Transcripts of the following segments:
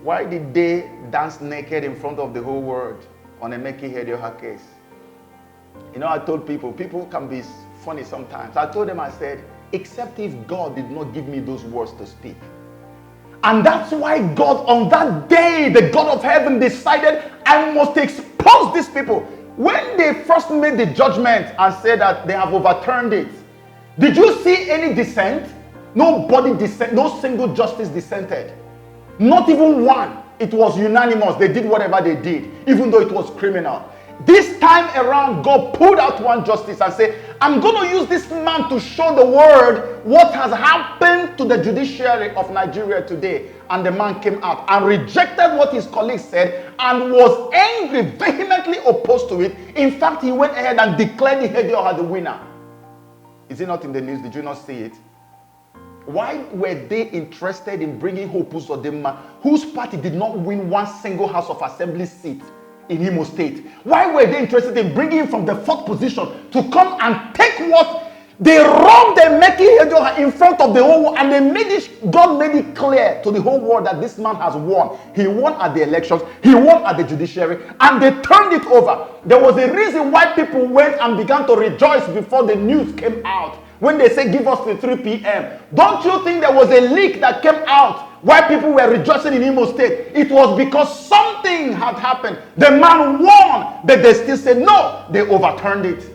Why did they dance naked in front of the whole world on a Meki Hedioha case? You know, I told people can be funny sometimes. I told them, I said, except if God did not give me those words to speak. And that's why God, on that day, the God of heaven decided, I must expose these people. When they first made the judgment and said that they have overturned it, did you see any dissent? Nobody dissent, no single justice dissented. Not even one. It was unanimous. They did whatever they did, even though it was criminal. This time around, God pulled out one justice and said, I'm going to use this man to show the world what has happened to the judiciary of Nigeria today. And the man came out and rejected what his colleagues said and was angry, vehemently opposed to it. In fact, he went ahead and declared the Hedioha the winner. Is it not in the news? Did you not see it? Why were they interested in bringing Hope Uzodinma, whose party did not win one single House of Assembly seat in Imo State? Why were they interested in bringing him from the fourth position to come and take what they robbed the Meki Hedioha in front of the whole world, and they made it, God made it clear to the whole world that this man has won. He won at the elections, he won at the judiciary, and they turned it over. There was a reason why people went and began to rejoice before the news came out. When they say give us till 3 p.m. Don't you think there was a leak that came out why people were rejoicing in Imo State? It was because something had happened. The man won, but they still said no. They overturned it.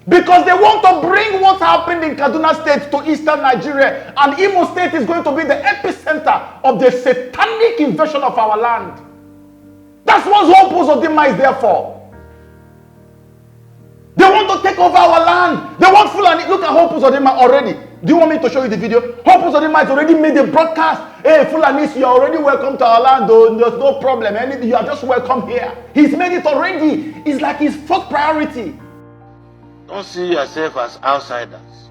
Because they want to bring what happened in Kaduna State to eastern Nigeria. And Imo State is going to be the epicenter of the satanic invasion of our land. That's what Hope Uzodinma is there for. They want to take over our land. They want Fulani. Look at Hope Uzodinma already. Do you want me to show you the video? Hope Uzodinma has already made a broadcast. Hey, Fulanis, you are already welcome to our land. Though. There's no problem. You are just welcome here. He's made it already. It's like his first priority. Don't see yourself as outsiders.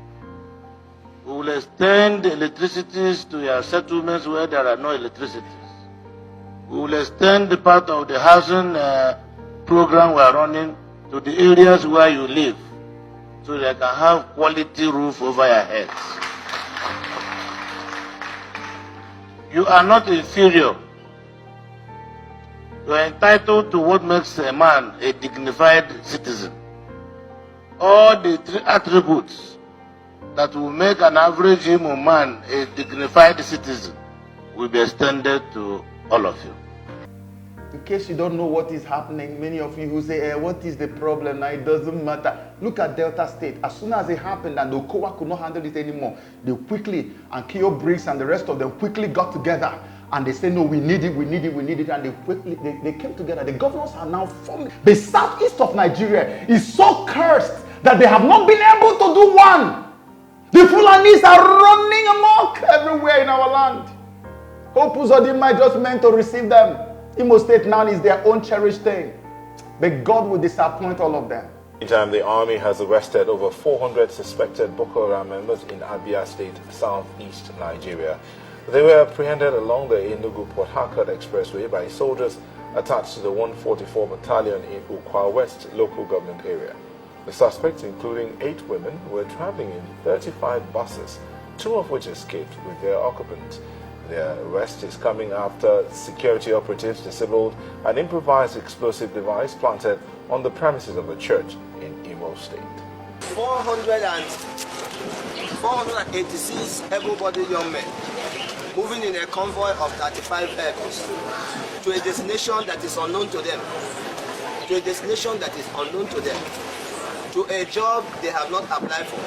We will extend the electricities to your settlements where there are no electricities. We will extend the part of the housing program we are running to the areas where you live, so they can have quality roof over your heads. You are not inferior. You are entitled to what makes a man a dignified citizen. All the three attributes that will make an average human man a dignified citizen will be extended to all of you. In case you don't know what is happening, many of you who say, what is the problem? Now it doesn't matter. Look at Delta State. As soon as it happened and Okowa could not handle it anymore, they quickly, and Keo Briggs and the rest of them quickly got together and they said, no, we need it, and they came together. The governors are now forming. The southeast of Nigeria is so cursed that they have not been able to do one. The Fulanis are running amok everywhere in our land. Hope Uzodinma just meant to receive them. Imo State now is their own cherished thing. But God will disappoint all of them. Meantime, the army has arrested over 400 suspected Boko Haram members in Abia State, southeast Nigeria. They were apprehended along the Enugu-Port Harcourt Expressway by soldiers attached to the 144 Battalion in Ukwa West local government area. The suspects, including 8 women, were traveling in 35 buses, 2 of which escaped with their occupants. Their arrest is coming after security operatives disabled an improvised explosive device planted on the premises of a church in Imo State. 486 able-bodied young men moving in a convoy of 35 vehicles to a destination that is unknown to them, to a job they have not applied for,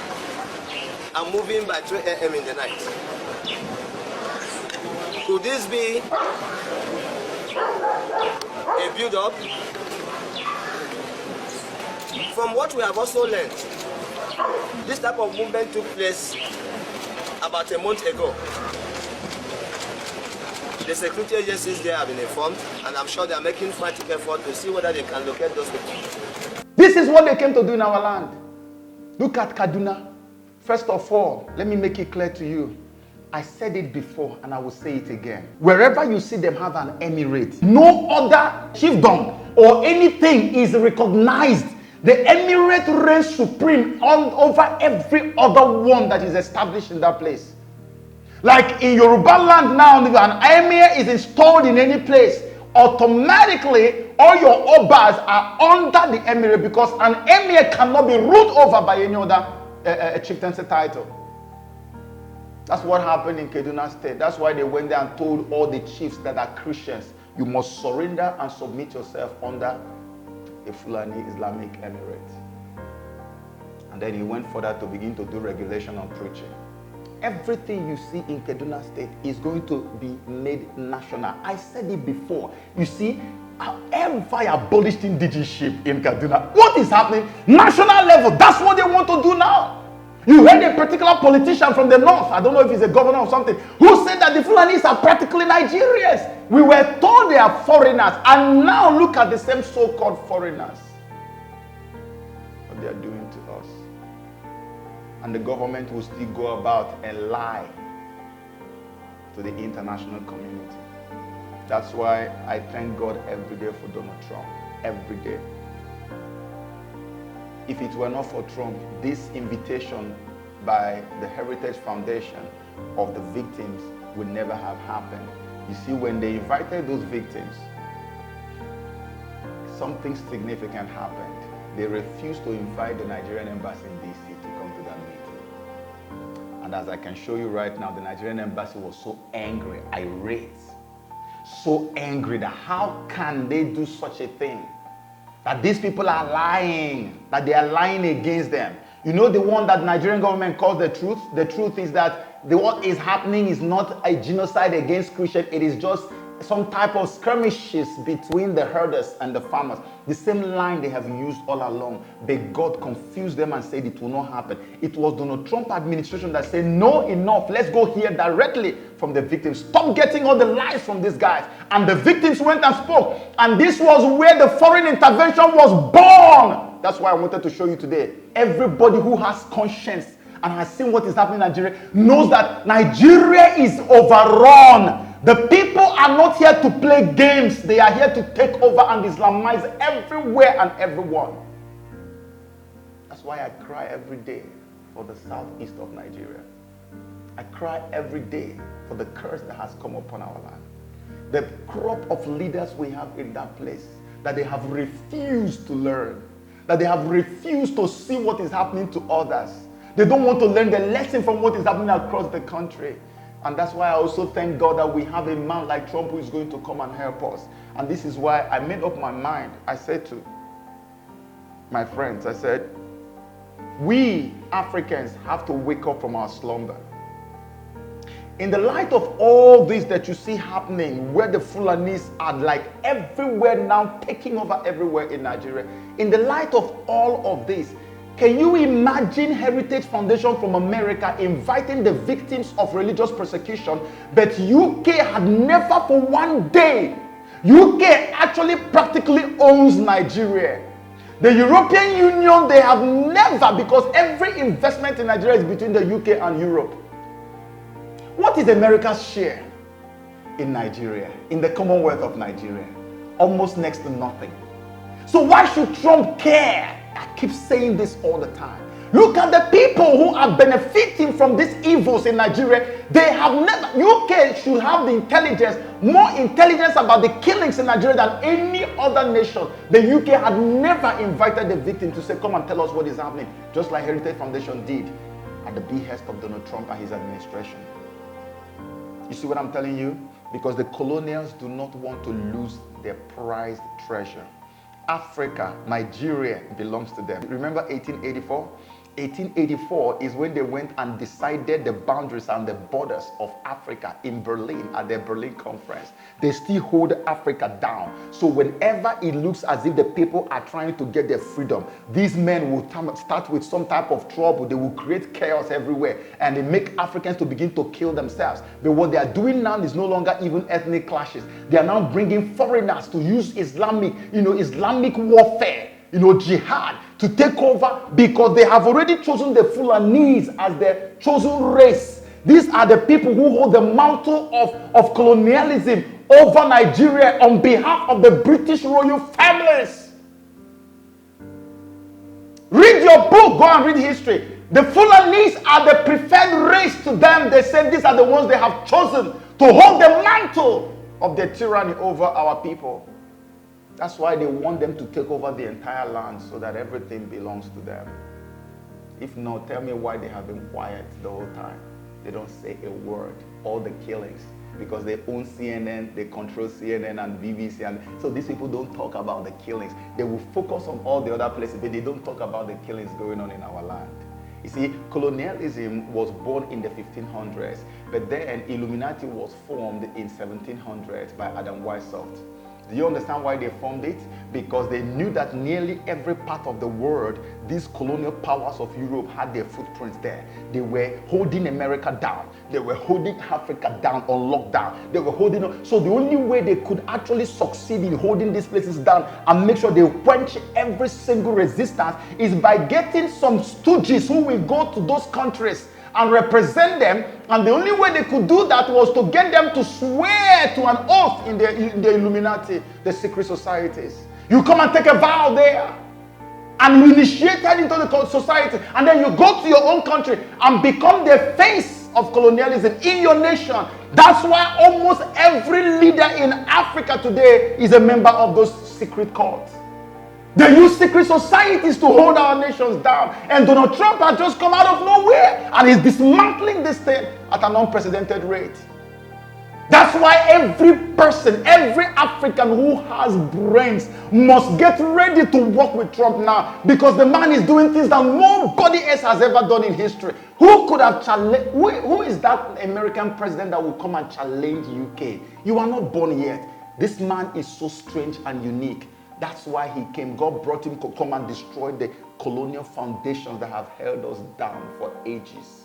and moving by 3 a.m. in the night. Could this be a build-up? From what we have also learned, this type of movement took place about a month ago. The security agencies there have been informed, and I'm sure they are making frantic effort to see whether they can locate those people. This is what they came to do in our land. Look at Kaduna. First of all, let me make it clear to you. I said it before and I will say it again. Wherever you see them have an emirate, no other chiefdom or anything is recognized. The emirate reigns supreme over every other one that is established in that place. Like in Yoruba land now, an emir is installed in any place, automatically all your obas are under the emirate, because an emir cannot be ruled over by any other chieftaincy title. That's what happened in Kaduna State. That's why they went there and told all the chiefs that are Christians, you must surrender and submit yourself under a Fulani Islamic emirate. And then he went further to begin to do regulation on preaching. Everything you see in Kaduna State is going to be made national. I said it before. You see, however abolished indigenship in Kaduna, what is happening? National level, that's what they want to do now. You heard a particular politician from the north, I don't know if he's a governor or something, who said that the Fulanis are practically Nigerians. We were told they are foreigners, and now look at the same so-called foreigners. What they are doing to us. And the government will still go about and lie to the international community. That's why I thank God every day for Donald Trump. Every day. If it were not for Trump, this invitation by the Heritage Foundation of the victims would never have happened. You see, when they invited those victims, something significant happened. They refused to invite the Nigerian embassy in DC to come to that meeting. And as I can show you right now, the Nigerian embassy was so angry, irate, so angry that how can they do such a thing? That these people are lying, that they are lying against them. You know the one that Nigerian government calls the truth? The truth is that what is happening is not a genocide against Christians. It is just some type of skirmishes between the herders and the farmers. The same line they have used all along. But God confused them and said it will not happen. It was Donald Trump administration that said, no, enough. Let's go hear directly from the victims. Stop getting all the lies from these guys. And the victims went and spoke. And this was where the foreign intervention was born. That's why I wanted to show you today. Everybody who has conscience and has seen what is happening in Nigeria knows that Nigeria is overrun. The people are not here to play games. They are here to take over and Islamize everywhere and everyone. That's why I cry every day for the southeast of Nigeria. I cry every day for the curse that has come upon our land. The crop of leaders we have in that place, that they have refused to learn, that they have refused to see what is happening to others. They don't want to learn the lesson from what is happening across the country. And that's why I also thank God that we have a man like Trump who is going to come and help us. And this is why I made up my mind. I said to my friends, I said, we Africans have to wake up from our slumber. In the light of all this that you see happening, where the Fulanis are like everywhere now, taking over everywhere in Nigeria, in the light of all of this, can you imagine Heritage Foundation from America inviting the victims of religious persecution, but UK had never for one day, UK actually practically owns Nigeria. The European Union, they have never, because every investment in Nigeria is between the UK and Europe. What is America's share in Nigeria, in the Commonwealth of Nigeria? Almost next to nothing. So why should Trump care? I keep saying this all the time. Look at the people who are benefiting from these evils in Nigeria. They have never, UK should have the intelligence, more intelligence about the killings in Nigeria than any other nation. The UK had never invited the victim to say, come and tell us what is happening, just like Heritage Foundation did at the behest of Donald Trump and his administration. You see what I'm telling you? Because the colonials do not want to lose their prized treasure. Africa, Nigeria belongs to them. Remember 1884? 1884 is when they went and decided the boundaries and the borders of Africa in Berlin at their Berlin conference. They still hold Africa down. So whenever it looks as if the people are trying to get their freedom, these men will start with some type of trouble. They will create chaos everywhere and they make Africans to begin to kill themselves. But what they are doing now is no longer even ethnic clashes. They are now bringing foreigners to use Islamic warfare, jihad, to take over, because they have already chosen the Fulanese as their chosen race. These are the people who hold the mantle of colonialism over Nigeria on behalf of the British royal families. Read your book, go and read history. The Fulanis are the preferred race to them. They say these are the ones they have chosen to hold the mantle of their tyranny over our people. That's why they want them to take over the entire land so that everything belongs to them. If not, tell me why they have been quiet the whole time. They don't say a word. All the killings. Because they own CNN, they control CNN and BBC. And so these people don't talk about the killings. They will focus on all the other places, but they don't talk about the killings going on in our land. You see, colonialism was born in the 1500s, but then Illuminati was formed in 1700s by Adam Weishaupt. Do you understand why they formed it? Because they knew that nearly every part of the world, these colonial powers of Europe had their footprints there. They were holding America down. They were holding Africa down on lockdown. They were holding on. So the only way they could actually succeed in holding these places down and make sure they quench every single resistance is by getting some stooges who will go to those countries and represent them, and the only way they could do that was to get them to swear to an oath in the Illuminati, the secret societies. You come and take a vow there, and you initiated into the society, and then you go to your own country and become the face of colonialism in your nation. That's why almost every leader in Africa today is a member of those secret cults. They use secret societies to hold our nations down. And Donald Trump has just come out of nowhere and is dismantling this thing at an unprecedented rate. That's why every person, every African who has brains must get ready to work with Trump now, because the man is doing things that nobody else has ever done in history. Who could have challenged? Who is that American president that will come and challenge UK? You are not born yet. This man is so strange and unique. That's why he came. God brought him to come and destroy the colonial foundations that have held us down for ages.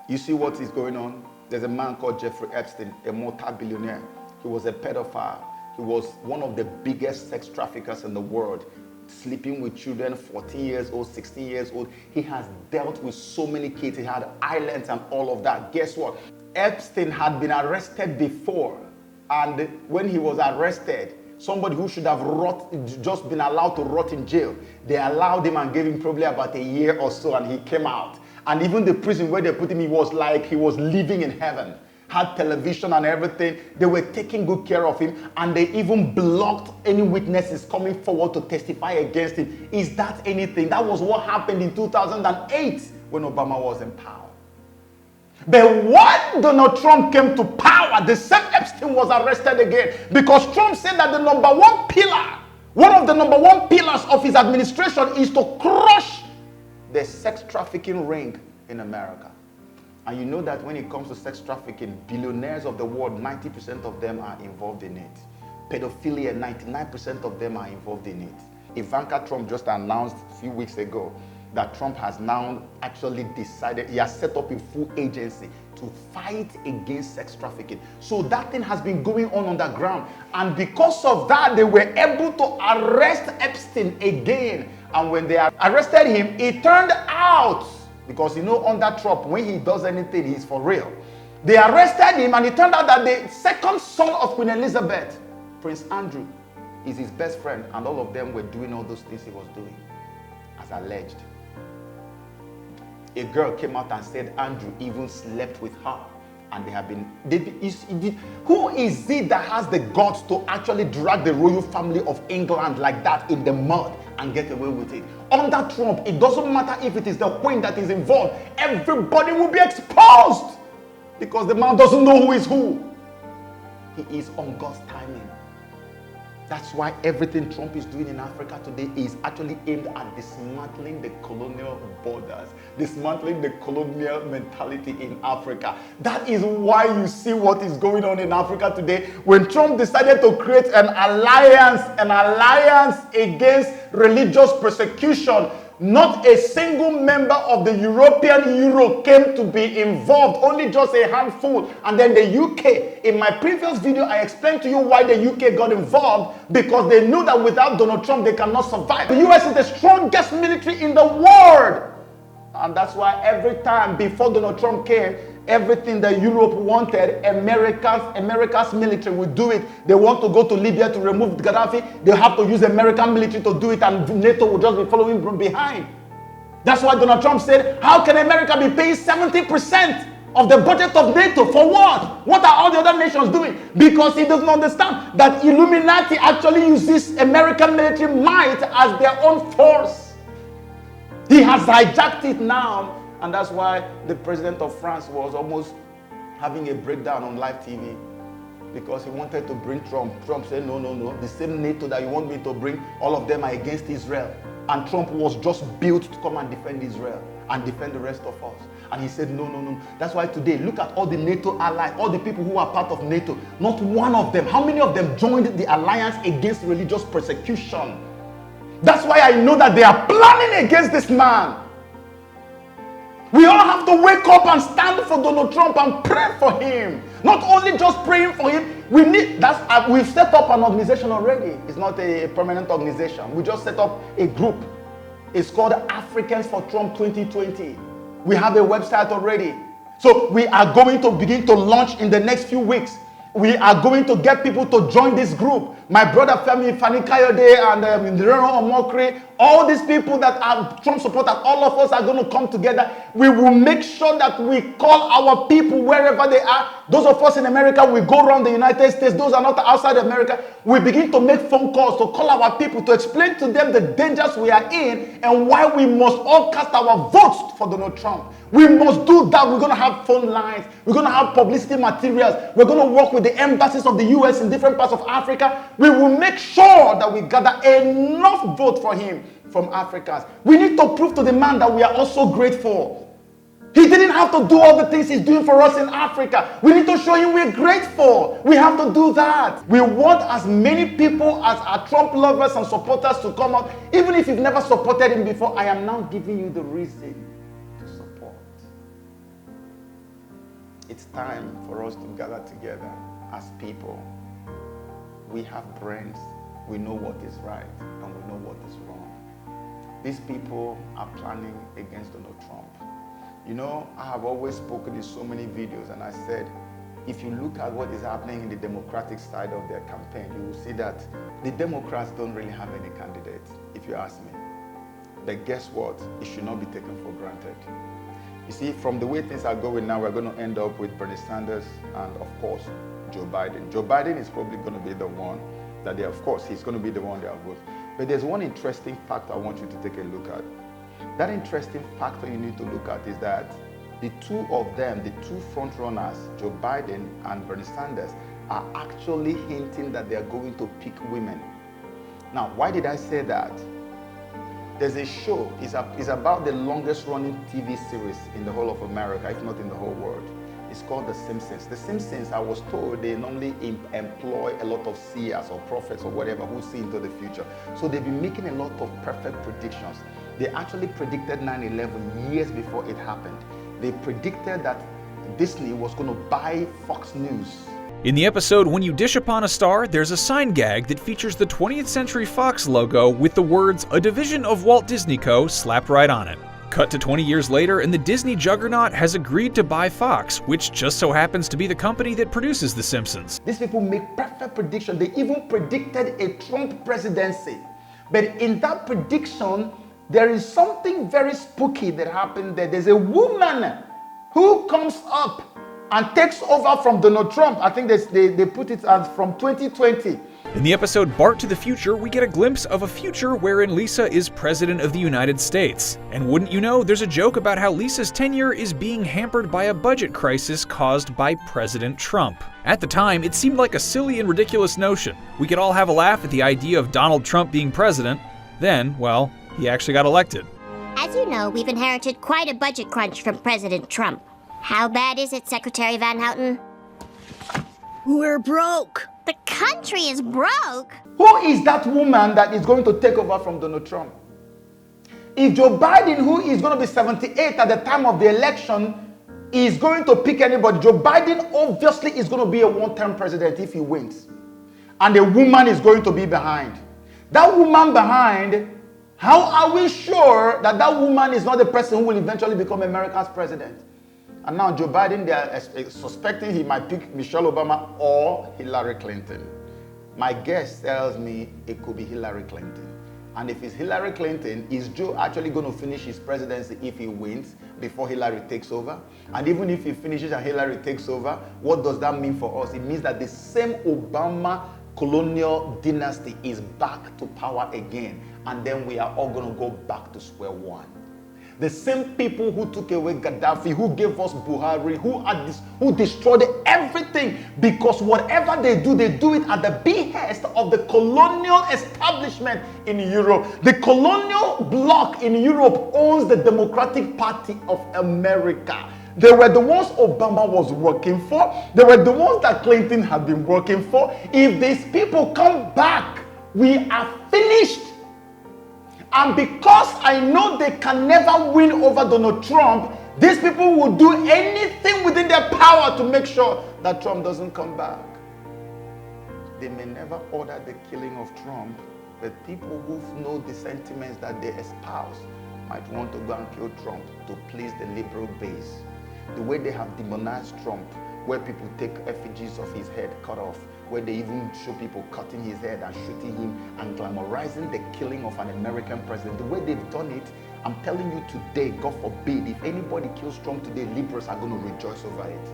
You see what is going on? There's a man called Jeffrey Epstein, a multi-billionaire. He was a pedophile. He was one of the biggest sex traffickers in the world, sleeping with children, 14 years old, 16 years old. He has dealt with so many kids. He had islands and all of that. Guess what? Epstein had been arrested before. And when he was arrested, somebody who should have just been allowed to rot in jail, they allowed him and gave him probably about a year or so, and he came out. And even the prison where they put him, he was like he was living in heaven. Had television and everything. They were taking good care of him, and they even blocked any witnesses coming forward to testify against him. Is that anything? That was what happened in 2008 when Obama was in power. But when Donald Trump came to power, the same Epstein was arrested again, because Trump said that the number one pillar, one of the number one pillars of his administration is to crush the sex trafficking ring in America. And you know that when it comes to sex trafficking, billionaires of the world, 90% of them are involved in it. Pedophilia, 99% of them are involved in it. Ivanka Trump just announced a few weeks ago that Trump has now actually decided, he has set up a full agency to fight against sex trafficking. So that thing has been going on the ground. And because of that, they were able to arrest Epstein again. And when they arrested him, it turned out, because you know under Trump, when he does anything, he's for real. They arrested him, and it turned out that the second son of Queen Elizabeth, Prince Andrew, is his best friend. And all of them were doing all those things he was doing, as alleged. A girl came out and said Andrew even slept with her, and they have been. Who is it that has the guts to actually drag the royal family of England like that in the mud and get away with it? Under Trump, it doesn't matter if it is the Queen that is involved. Everybody will be exposed because the man doesn't know who is who. He is on God's timing. That's why everything Trump is doing in Africa today is actually aimed at dismantling the colonial borders, dismantling the colonial mentality in Africa. That is why you see what is going on in Africa today. When Trump decided to create an alliance against religious persecution, not a single member of the European Euro came to be involved, only just a handful. And then the UK, in my previous video, I explained to you why the UK got involved, because they knew that without Donald Trump, they cannot survive. The US is the strongest military in the world. And that's why every time before Donald Trump came, everything that Europe wanted, America's military would do it. They want to go to Libya to remove Gaddafi. They have to use American military to do it, and NATO will just be following from behind. That's why Donald Trump said, how can America be paying 70% of the budget of NATO? For what? What are all the other nations doing? Because he doesn't understand that Illuminati actually uses American military might as their own force. He has hijacked it now, and that's why the president of France was almost having a breakdown on live TV because he wanted to bring Trump. Trump said, no, no, no, the same NATO that you want me to bring, all of them are against Israel. And Trump was just built to come and defend Israel and defend the rest of us. And he said, no, no, no. That's why today, look at all the NATO allies, all the people who are part of NATO. Not one of them. How many of them joined the alliance against religious persecution? That's why I know that they are planning against this man. We all have to wake up and stand for Donald Trump and pray for him. Not only just praying for him, we've set up an organization already. It's not a permanent organization. We just set up a group. It's called Africans for Trump 2020. We have a website already. So we are going to begin to launch in the next few weeks. We are going to get people to join this group. My brother Femi Fani-Kayode and Ndirano Omokri, all these people that are Trump supporters, all of us are going to come together. We will make sure that we call our people wherever they are. Those of us in America, we go around the United States. Those are not outside America. We begin to make phone calls to call our people to explain to them the dangers we are in and why we must all cast our votes for Donald Trump. We must do that. We're going to have phone lines. We're going to have publicity materials. We're going to work with the embassies of the U.S. in different parts of Africa. We will make sure that we gather enough vote for him from Africans. We need to prove to the man that we are also grateful. He didn't have to do all the things he's doing for us in Africa. We need to show him we're grateful. We have to do that. We want as many people as our Trump lovers and supporters to come out. Even if you've never supported him before, I am now giving you the reason to support. It's time for us to gather together as people. We have brains. We know what is right and we know what is wrong. These people are planning against Donald Trump. You know, I have always spoken in so many videos, and I said, if you look at what is happening in the Democratic side of their campaign, you will see that the Democrats don't really have any candidates, if you ask me. But guess what? It should not be taken for granted. You see, from the way things are going now, we're going to end up with Bernie Sanders and, of course, Joe Biden. Joe Biden is probably going to be the one that they, of course, he's going to be the one they are voting. But there's one interesting fact I want you to take a look at. That interesting factor you need to look at is that the two of them, the two front runners, Joe Biden and Bernie Sanders, are actually hinting that they are going to pick women. Now, why did I say that? There's a show, it's about the longest running TV series in the whole of America, if not in the whole world. It's called The Simpsons. The Simpsons, I was told, they normally employ a lot of seers or prophets or whatever who see into the future. So they've been making a lot of perfect predictions. They actually predicted 9/11 years before it happened. They predicted that Disney was going to buy Fox News. In the episode When You Dish Upon a Star, there's a sign gag that features the 20th Century Fox logo with the words, "A division of Walt Disney Co." slapped right on it. Cut to 20 years later, and the Disney juggernaut has agreed to buy Fox, which just so happens to be the company that produces The Simpsons. These people make perfect predictions. They even predicted a Trump presidency. But in that prediction, there is something very spooky that happened there. There's a woman who comes up and takes over from Donald Trump. I think they put it as from 2020. In the episode Bart to the Future, we get a glimpse of a future wherein Lisa is President of the United States. And wouldn't you know, there's a joke about how Lisa's tenure is being hampered by a budget crisis caused by President Trump. At the time, it seemed like a silly and ridiculous notion. We could all have a laugh at the idea of Donald Trump being president. Then, well, he actually got elected. As you know, we've inherited quite a budget crunch from President Trump. How bad is it, Secretary Van Houten? We're broke. The country is broke. Who is that woman that is going to take over from Donald Trump? If Joe Biden, who is going to be 78 at the time of the election, is going to pick anybody, Joe Biden obviously is going to be a one-term president if he wins. And a woman is going to be behind. That woman behind, how are we sure that that woman is not the person who will eventually become America's president? And now Joe Biden, they are suspecting he might pick Michelle Obama or Hillary Clinton. My guess tells me it could be Hillary Clinton. And if it's Hillary Clinton, is Joe actually going to finish his presidency if he wins before Hillary takes over? And even if he finishes and Hillary takes over, what does that mean for us? It means that the same Obama colonial dynasty is back to power again. And then we are all going to go back to square one. The same people who took away Gaddafi, who gave us Buhari, who destroyed everything, because whatever they do it at the behest of the colonial establishment in Europe. The colonial bloc in Europe owns the Democratic Party of America. They were the ones Obama was working for. They were the ones that Clinton had been working for. If these people come back, we are finished. And because I know they can never win over Donald Trump, these people will do anything within their power to make sure that Trump doesn't come back. They may never order the killing of Trump, but people who know the sentiments that they espouse might want to go and kill Trump to please the liberal base. The way they have demonized Trump, where people take effigies of his head cut off, where they even show people cutting his head and shooting him and glamorizing the killing of an American president. The way they've done it, I'm telling you today, God forbid, if anybody kills Trump today, liberals are going to rejoice over it.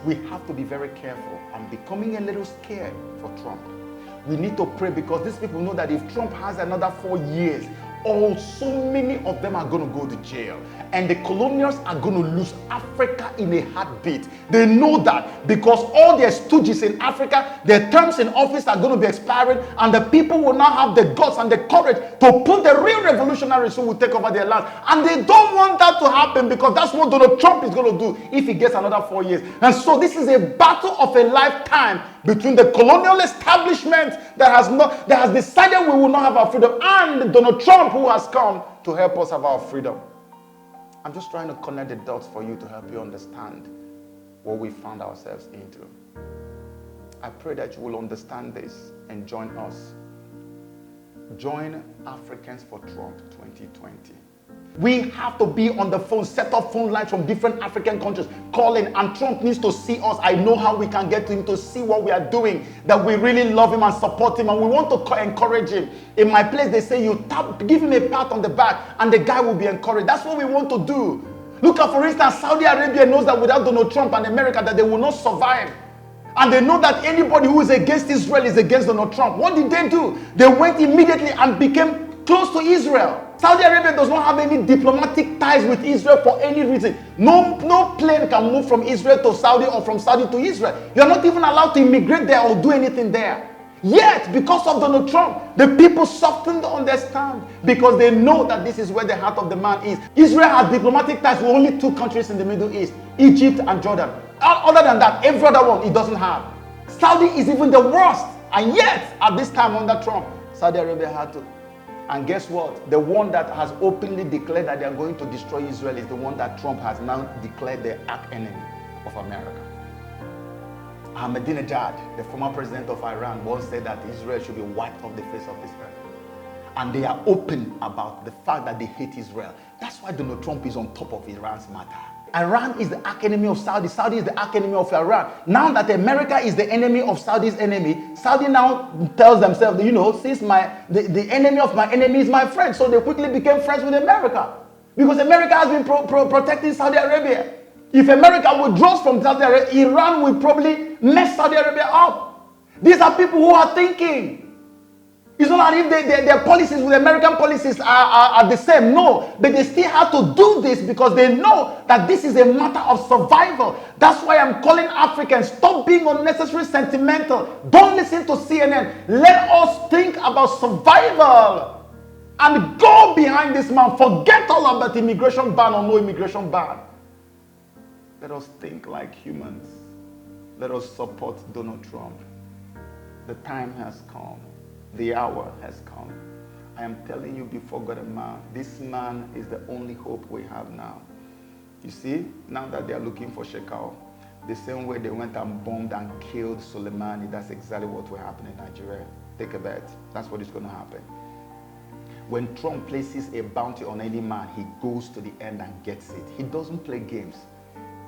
We have to be very careful. I'm becoming a little scared for Trump. We need to pray, because these people know that if Trump has another 4 years, so many of them are going to go to jail. And the colonials are going to lose Africa in a heartbeat. They know that, because all their stooges in Africa, their terms in office are going to be expiring, and the people will now have the guts and the courage to put the real revolutionaries who will take over their land. And they don't want that to happen, because that's what Donald Trump is going to do if he gets another 4 years. And so this is a battle of a lifetime between the colonial establishment that has decided we will not have our freedom, and Donald Trump, who has come to help us have our freedom. I'm just trying to connect the dots for you to help you understand what we found ourselves into. I pray that you will understand this and join us. Join Africans for Trump 2020. We have to be on the phone, set up phone lines from different African countries, calling, and Trump needs to see us. I know how we can get to him to see what we are doing, that we really love him and support him, and we want to encourage him. In my place, they say you give him a pat on the back, and the guy will be encouraged. That's what we want to do. Look at, for instance, Saudi Arabia knows that without Donald Trump and America, that they will not survive. And they know that anybody who is against Israel is against Donald Trump. What did they do? They went immediately and became close to Israel. Saudi Arabia does not have any diplomatic ties with Israel for any reason. No plane can move from Israel to Saudi or from Saudi to Israel. You are not even allowed to immigrate there or do anything there. Yet, because of Donald Trump, the people softened on their stand, because they know that this is where the heart of the man is. Israel has diplomatic ties with only 2 countries in the Middle East, Egypt and Jordan. Other than that, every other one it doesn't have. Saudi is even the worst. And yet, at this time under Trump, Saudi Arabia had to. And guess what? The one that has openly declared that they are going to destroy Israel is the one that Trump has now declared the arch enemy of America. Ahmadinejad, the former president of Iran, once said that Israel should be wiped off the face of this earth. And they are open about the fact that they hate Israel. That's why Donald Trump is on top of Iran's matter. Iran is the arch enemy of Saudi. Saudi is the arch enemy of Iran. Now that America is the enemy of Saudi's enemy, Saudi now tells themselves, since the enemy of my enemy is my friend. So they quickly became friends with America, because America has been protecting Saudi Arabia. If America withdraws from Saudi Arabia, Iran will probably mess Saudi Arabia up. These are people who are thinking. It's not as if their policies with American policies are the same. No, but they still have to do this because they know that this is a matter of survival. That's why I'm calling Africans, stop being unnecessarily sentimental. Don't listen to CNN. Let us think about survival and go behind this man. Forget all about immigration ban or no immigration ban. Let us think like humans. Let us support Donald Trump. The time has come. The hour has come. I am telling you before God and man, this man is the only hope we have now. You see, now that they are looking for Shekau, the same way they went and bombed and killed Soleimani, that's exactly what will happen in Nigeria. Take a bet. That's what is going to happen. When Trump places a bounty on any man, he goes to the end and gets it. He doesn't play games.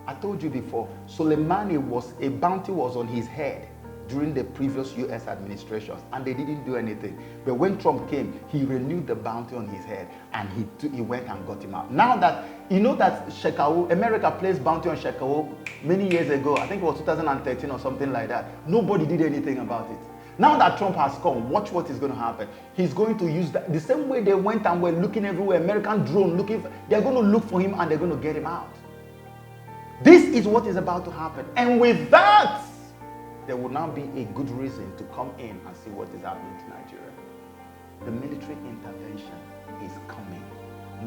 I told you before, Soleimani a bounty was on his head. during the previous US administrations, and they didn't do anything. But when Trump came, he renewed the bounty on his head, and he went and got him out. Now that, you know that Shekau, America placed bounty on Shekau many years ago, I think it was 2013 or something like that. Nobody did anything about it. Now that Trump has come, watch what is going to happen. He's going to use that the same way they went and were looking everywhere, American drone looking for, they're going to look for him and they're going to get him out. This is what is about to happen. And with that, there will now be a good reason to come in and see what is happening to Nigeria. The military intervention is coming.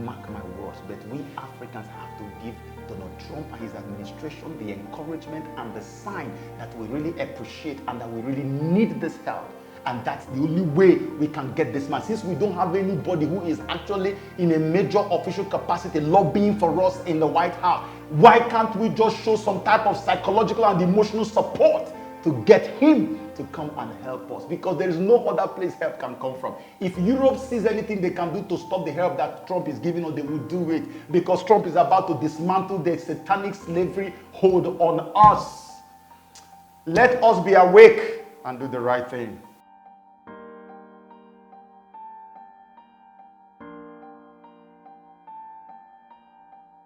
Mark my words. But we Africans have to give Donald Trump and his administration the encouragement and the sign that we really appreciate and that we really need this help. And that's the only way we can get this man. Since we don't have anybody who is actually in a major official capacity lobbying for us in the White House, why can't we just show some type of psychological and emotional support to get him to come and help us? Because there is no other place help can come from. If Europe sees anything they can do to stop the help that Trump is giving us, they will do it. Because Trump is about to dismantle the satanic slavery hold on us. Let us be awake and do the right thing.